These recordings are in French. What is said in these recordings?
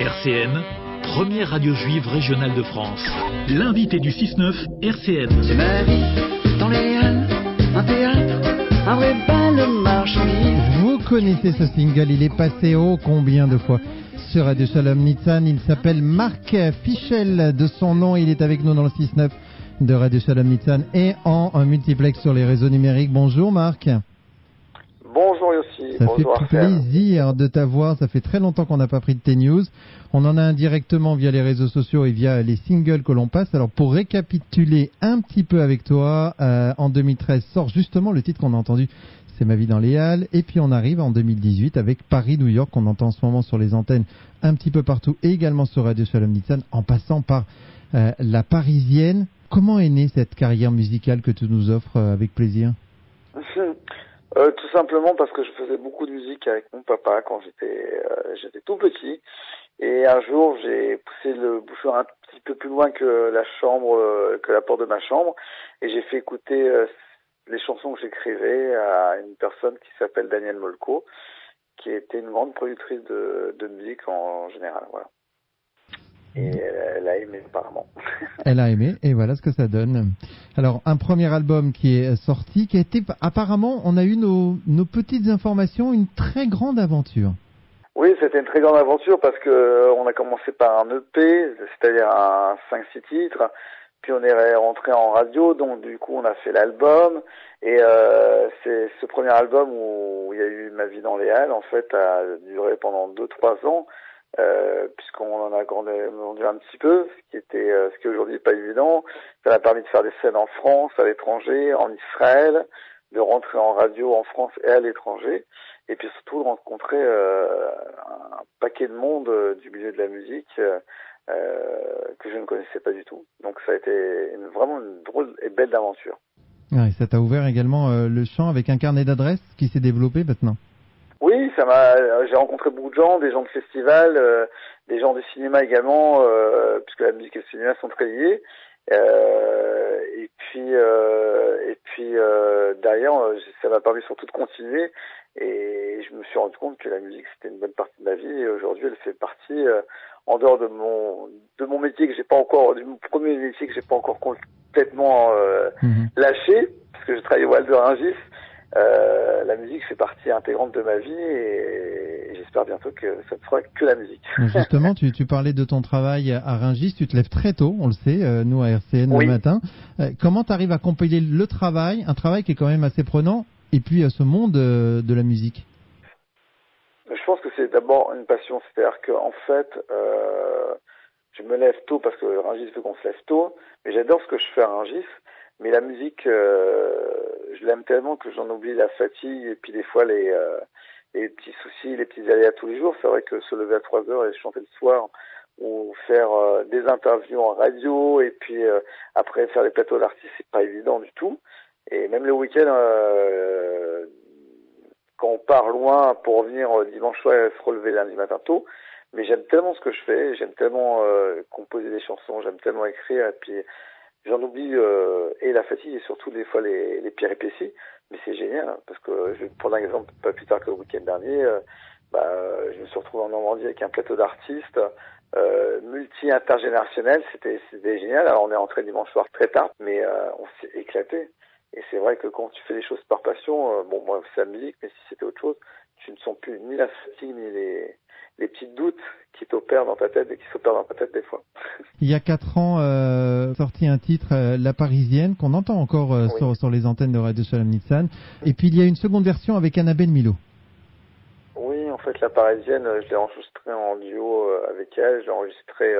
RCN, première radio juive régionale de France. L'invité du 6-9, RCN. C'est ma vie dans les halles, un théâtre, un vrai bal marchandise. Vous connaissez ce single, il est passé ô combien de fois sur Radio Shalom Nitzan. Il s'appelle Marc Fischel de son nom, il est avec nous dans le 6-9 de Radio Shalom Nitzan et en multiplex sur les réseaux numériques. Bonjour Marc. Bonjour Yossi, Ça bonjour fait plaisir de t'avoir, ça fait très longtemps qu'on n'a pas pris de tes news. On en a indirectement via les réseaux sociaux et via les singles que l'on passe. Alors pour récapituler un petit peu avec toi, en 2013 sort justement le titre qu'on a entendu, c'est Ma vie dans les halles. Et puis on arrive en 2018 avec Paris-New York qu'on entend en ce moment sur les antennes un petit peu partout et également sur Radio Shalom Nitzan en passant par la Parisienne. Comment est née cette carrière musicale que tu nous offres avec plaisir? Tout simplement parce que je faisais beaucoup de musique avec mon papa quand j'étais tout petit. Et un jour, j'ai poussé le bouchon un petit peu plus loin que la porte de ma chambre. Et j'ai fait écouter les chansons que j'écrivais à une personne qui s'appelle Danielle Molko, qui était une grande productrice de musique en général. Voilà. Et elle a aimé apparemment. Elle a aimé et voilà ce que ça donne. Alors un premier album qui est sorti, qui a été apparemment, on a eu nos petites informations, une très grande aventure. Oui, c'était une très grande aventure parce que on a commencé par un EP, c'est-à-dire un 5-6 titres, puis on est rentré en radio, donc du coup on a fait l'album et c'est ce premier album où il y a eu Ma vie dans les halles, en fait, a duré pendant 2-3 ans. Puisqu'on en a vendu un petit peu, ce qui est aujourd'hui pas évident. Ça m'a permis de faire des scènes en France, à l'étranger, en Israël, de rentrer en radio en France et à l'étranger, et puis surtout de rencontrer un paquet de monde du milieu de la musique que je ne connaissais pas du tout. Donc ça a été vraiment une drôle et belle aventure. Ouais, ça t'a ouvert également le champ avec un carnet d'adresses qui s'est développé maintenant. Oui, j'ai rencontré beaucoup de gens, des gens de festival, des gens du cinéma également, puisque la musique et le cinéma sont très liés. Et puis derrière, ça m'a permis surtout de continuer. Et je me suis rendu compte que la musique c'était une bonne partie de ma vie. Et aujourd'hui, elle fait partie, en dehors de mon métier du premier métier que j'ai pas encore complètement lâché, parce que je travaille au Val de Rungis. La musique fait partie intégrante de ma vie et j'espère bientôt que ça ne sera que la musique. Justement, tu parlais de ton travail à Rungis, tu te lèves très tôt, on le sait, nous à RCN oui. Le matin. Comment tu arrives à compiler le travail, un travail qui est quand même assez prenant, et puis ce monde de la musique? Je pense que c'est d'abord une passion, c'est-à-dire qu'en fait, je me lève tôt parce que Rungis veut qu'on se lève tôt, mais j'adore ce que je fais à Rungis. Mais la musique, je l'aime tellement que j'en oublie la fatigue et puis des fois les petits soucis, les petits aléas tous les jours. C'est vrai que se lever à 3 heures et chanter le soir ou faire des interviews en radio et puis après faire des plateaux d'artistes, c'est pas évident du tout. Et même le week-end, quand on part loin pour revenir dimanche soir et se relever lundi matin tôt. Mais j'aime tellement ce que je fais, j'aime tellement composer des chansons, j'aime tellement écrire et puis j'en oublie et la fatigue et surtout des fois les péripéties, mais c'est génial hein, parce que je vais prendre un exemple pas plus tard que le week-end dernier, je me suis retrouvé en Normandie avec un plateau d'artistes multi-intergénérationnel, c'était génial. Alors on est rentré dimanche soir très tard, mais on s'est éclaté. Et c'est vrai que quand tu fais les choses par passion, moi c'est la musique, mais si c'était autre chose, tu ne sens plus ni la fatigue ni les petits doutes qui t'opèrent dans ta tête et qui s'opèrent dans ta tête des fois. Il y a 4 ans, sorti un titre, La Parisienne, qu'on entend encore oui. sur les antennes de Radio Shalom Nitzan. Et puis il y a une seconde version avec Annabelle Milo. Oui, en fait, La Parisienne, je l'ai enregistrée en duo avec elle. Je l'ai enregistrée,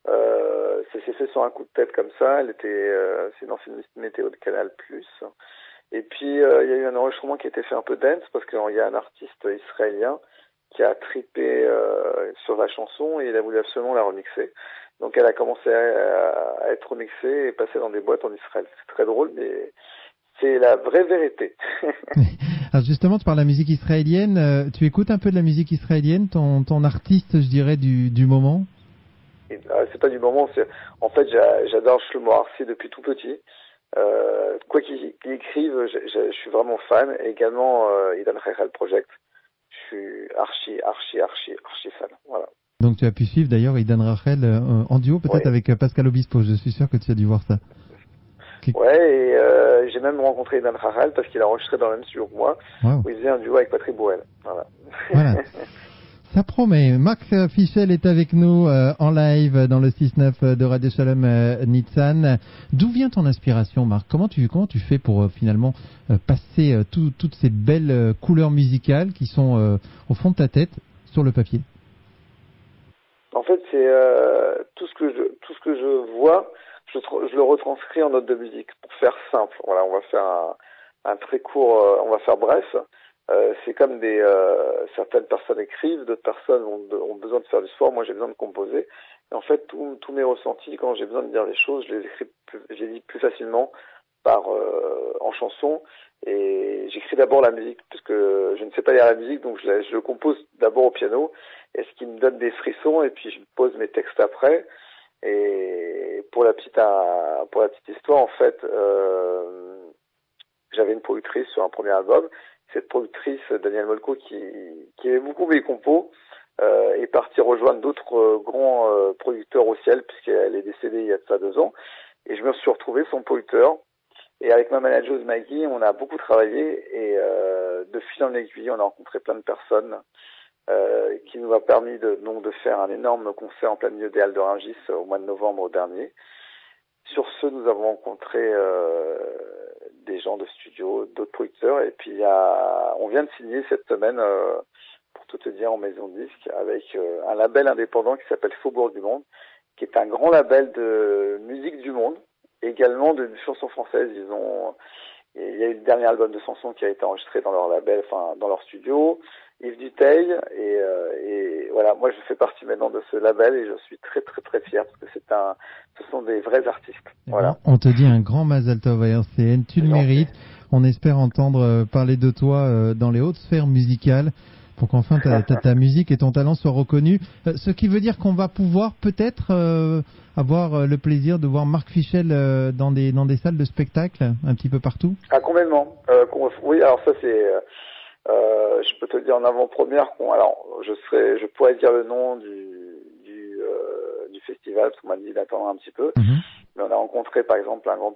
ça s'est fait sur un coup de tête comme ça. C'est une ancienne météo de Canal+. Et puis, il y a eu un enregistrement qui a été fait un peu dance parce qu'il y a un artiste israélien qui a trippé sur la chanson et il a voulu absolument la remixer. Donc elle a commencé à être remixée et passer dans des boîtes en Israël. C'est très drôle, mais c'est la vraie vérité. Alors justement, tu parles de la musique israélienne. Tu écoutes un peu de la musique israélienne, ton artiste, je dirais, du moment? Et, c'est pas du moment. En fait, j'adore Shlomo Arsi depuis tout petit. Quoi qu'il écrive, je suis vraiment fan. Et également, Idan Chaychal Project. Je suis archi fan. Voilà. Donc tu as pu suivre d'ailleurs Idan Rachel en duo peut-être avec Pascal Obispo. Je suis sûr que tu as dû voir ça. Ouais, et j'ai même rencontré Idan Rachel parce qu'il a enregistré dans le même studio que moi, où il faisait un duo avec Patrick Bruel. Voilà. Ça promet. Marc Fischel est avec nous en live dans le 6-9 de Radio Shalom Nitsan. D'où vient ton inspiration, Marc? Comment tu fais pour finalement passer toutes ces belles couleurs musicales qui sont au fond de ta tête sur le papier? En fait, c'est tout ce que je vois, je le retranscris en notes de musique pour faire simple. Voilà, on va faire un très court, on va faire bref. C'est comme certaines personnes écrivent, d'autres personnes ont besoin de faire du sport. Moi, j'ai besoin de composer. Et en fait, tous mes ressentis, quand j'ai besoin de dire des choses, je les dis plus facilement en chanson. Et j'écris d'abord la musique, parce que je ne sais pas lire la musique, donc je le compose d'abord au piano. Et ce qui me donne des frissons, et puis je pose mes textes après. Et pour la petite histoire, en fait, j'avais une productrice sur un premier album. Cette productrice, Danielle Molko, qui aimait beaucoup mes compos, est partie rejoindre d'autres grands producteurs au ciel, puisqu'elle est décédée il y a de ça 2 ans. Et je me suis retrouvé son producteur. Et avec ma manageuse Maggie, on a beaucoup travaillé. Et de fil en aiguille, on a rencontré plein de personnes qui nous a permis de faire un énorme concert en plein milieu des Halles de Rungis au mois de novembre dernier. Sur ce, nous avons rencontré des gens de studio, d'autres producteurs, et puis on vient de signer cette semaine, pour tout te dire, en maison de disque, avec un label indépendant qui s'appelle Faubourg du Monde, qui est un grand label de musique du monde, également de chansons françaises. Il y a eu le dernier album de chansons qui a été enregistré dans leur label, enfin dans leur studio, Yves Duteil, et voilà, moi je fais partie maintenant de ce label et je suis très très très fier parce que ce sont des vrais artistes. Voilà. On te dit un grand Mazal Tov à RCN, tu le mérites. On espère entendre parler de toi dans les hautes sphères musicales pour qu'enfin ta musique et ton talent soient reconnus. Ce qui veut dire qu'on va pouvoir peut-être avoir le plaisir de voir Marc Fischel dans des salles de spectacle un petit peu partout. Ah, complètement. Oui, alors ça c'est... je peux te dire en avant-première je pourrais dire le nom du festival parce qu'on m'a dit d'attendre un petit peu. Mais on a rencontré par exemple un grand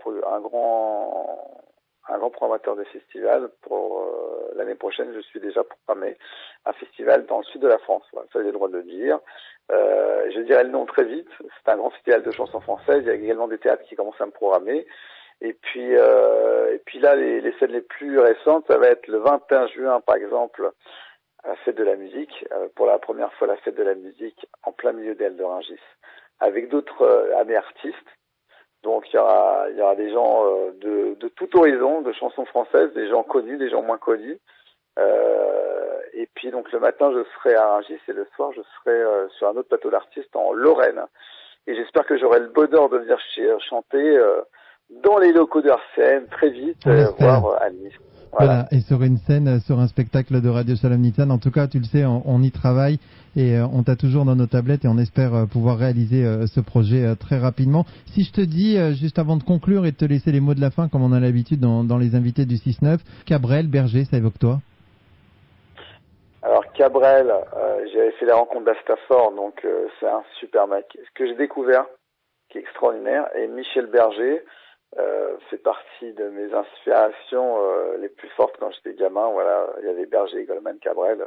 programmateur de festival pour l'année prochaine. Je suis déjà programmé un festival dans le sud de la France. Voilà, ça j'ai le droit de le dire. Je dirai le nom très vite. C'est un grand festival de chansons françaises. Il y a également des théâtres qui commencent à me programmer. Et puis là, les scènes les plus récentes, ça va être le 21 juin, par exemple, à la fête de la musique, pour la première fois la fête de la musique en plein milieu des Halles de Rungis, avec d'autres amis artistes. Donc il y aura des gens de tout horizon, de chansons françaises, des gens connus, des gens moins connus. Et puis donc le matin, je serai à Rungis et le soir, je serai sur un autre plateau d'artistes en Lorraine. Et j'espère que j'aurai le bonheur de venir chanter dans les locaux de RCN très vite, voire à Nice. Voilà, et sur une scène, sur un spectacle de Radio Shalom Nitsan. En tout cas, tu le sais, on y travaille et on t'a toujours dans nos tablettes et on espère pouvoir réaliser ce projet très rapidement. Si je te dis, juste avant de conclure et de te laisser les mots de la fin, comme on a l'habitude dans les invités du 6-9, Cabrel, Berger, ça évoque toi? Alors Cabrel, j'avais fait la rencontre d'Astafor, donc c'est un super mec. Ce que j'ai découvert, qui est extraordinaire, et Michel Berger fait partie de mes inspirations les plus fortes quand j'étais gamin. Voilà, il y avait Berger, Goldman, Cabrel.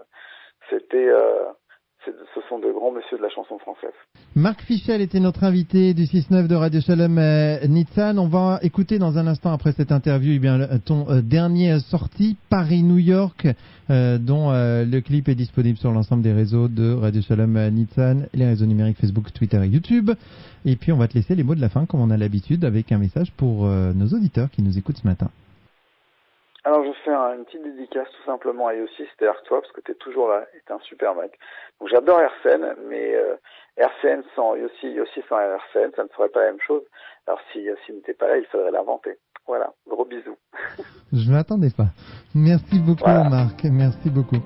Ce sont de grands messieurs de la chanson française. Marc Fischel était notre invité du 6-9 de Radio Shalom Nitsan. On va écouter dans un instant après cette interview ton dernier sortie, Paris-New York, dont le clip est disponible sur l'ensemble des réseaux de Radio Shalom Nitsan, les réseaux numériques Facebook, Twitter et YouTube. Et puis on va te laisser les mots de la fin comme on a l'habitude avec un message pour nos auditeurs qui nous écoutent ce matin. Alors je fais une petite dédicace tout simplement à Yossi, c'est-à-dire toi, parce que tu es toujours là, et t'es un super mec. Donc j'adore RCN, mais RCN sans Yossi sans RCN, ça ne serait pas la même chose. Alors si Yossi n'était pas là, il faudrait l'inventer. Voilà, gros bisous. Je m'attendais pas. Merci beaucoup Marc, merci beaucoup.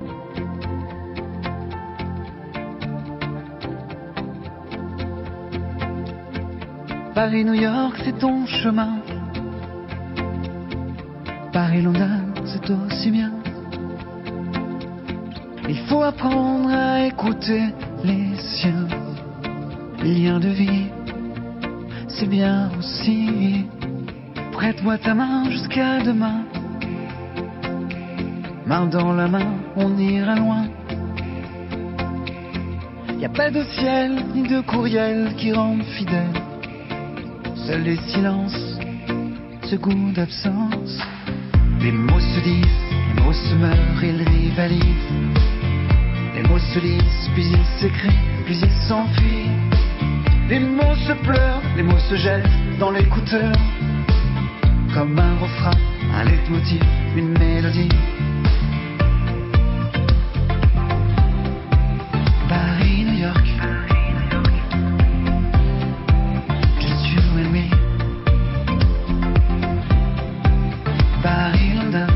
Paris-New York, c'est ton chemin. Paris-Londres, c'est aussi bien. Il faut apprendre à écouter les siens. Lien de vie, c'est bien aussi. Prête-moi ta main jusqu'à demain. Main dans la main, on ira loin. Y a pas de ciel ni de courriel qui rendent fidèle. Seuls les silences, ce goût d'absence. Les mots se disent, les mots se meurent, ils rivalisent. Les mots se lisent, puis ils s'écrient, puis ils s'enfuient. Les mots se pleurent, les mots se jettent dans l'écouteur. Comme un refrain, un leitmotiv, une mélodie. Paris, New York, just you and me. Paris, London,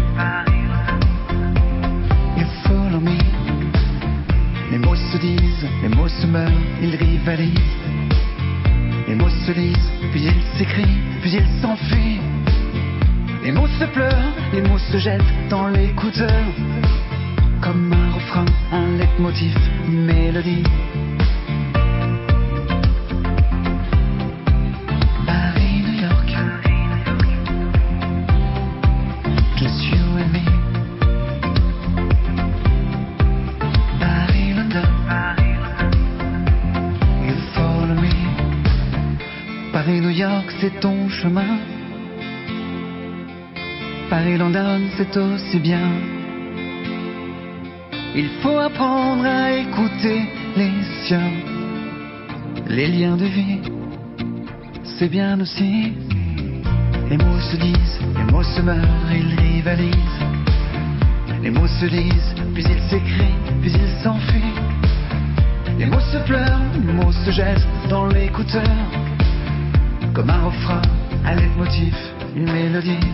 you follow me. Les mots se disent, les mots se meurent, ils rivalisent. Les mots se lisent, puis ils s'écrient, puis ils s'enfuient. Les mots se pleurent, les mots se jettent dans l'écouteur. Comme un refrain, un leitmotiv, une mélodie. Paris, New York, just you and me. Paris, London, you follow me. Paris, New York, c'est ton chemin. Paris, London, c'est aussi bien. Il faut apprendre à écouter les siens. Les liens de vie, c'est bien aussi. Les mots se disent, les mots se meurent, ils rivalisent. Les mots se lisent, puis ils s'écrient, puis ils s'enfuient. Les mots se pleurent, les mots se jettent dans l'écouteur. Comme un refrain, un leitmotiv, une mélodie.